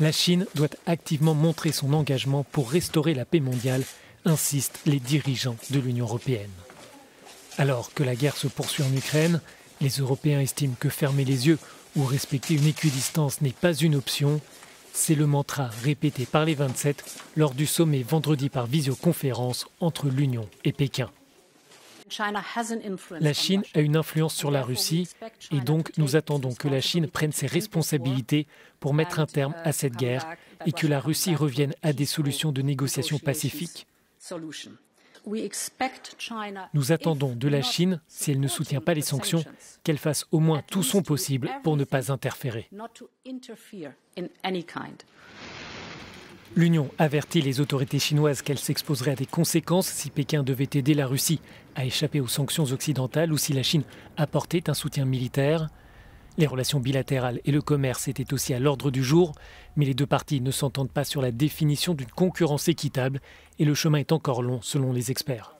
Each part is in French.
La Chine doit activement montrer son engagement pour restaurer la paix mondiale, insistent les dirigeants de l'Union européenne. Alors que la guerre se poursuit en Ukraine, les Européens estiment que fermer les yeux ou respecter une équidistance n'est pas une option. C'est le mantra répété par les 27 lors du sommet vendredi par visioconférence entre l'Union et Pékin. La Chine a une influence sur la Russie et donc nous attendons que la Chine prenne ses responsabilités pour mettre un terme à cette guerre et que la Russie revienne à des solutions de négociation pacifiques. Nous attendons de la Chine, si elle ne soutient pas les sanctions, qu'elle fasse au moins tout son possible pour ne pas interférer. L'Union avertit les autorités chinoises qu'elle s'exposerait à des conséquences si Pékin devait aider la Russie à échapper aux sanctions occidentales ou si la Chine apportait un soutien militaire. Les relations bilatérales et le commerce étaient aussi à l'ordre du jour, mais les deux parties ne s'entendent pas sur la définition d'une concurrence équitable et le chemin est encore long selon les experts.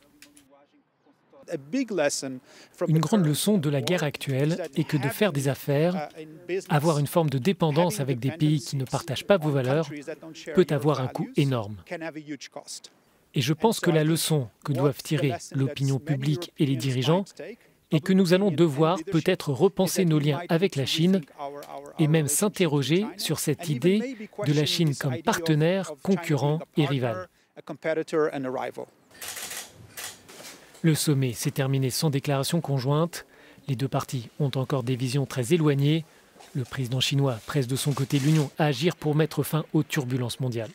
Une grande leçon de la guerre actuelle est que de faire des affaires, avoir une forme de dépendance avec des pays qui ne partagent pas vos valeurs, peut avoir un coût énorme. Et je pense que la leçon que doivent tirer l'opinion publique et les dirigeants est que nous allons devoir peut-être repenser nos liens avec la Chine et même s'interroger sur cette idée de la Chine comme partenaire, concurrent et rival. Le sommet s'est terminé sans déclaration conjointe. Les deux parties ont encore des visions très éloignées. Le président chinois presse de son côté l'Union à agir pour mettre fin aux turbulences mondiales.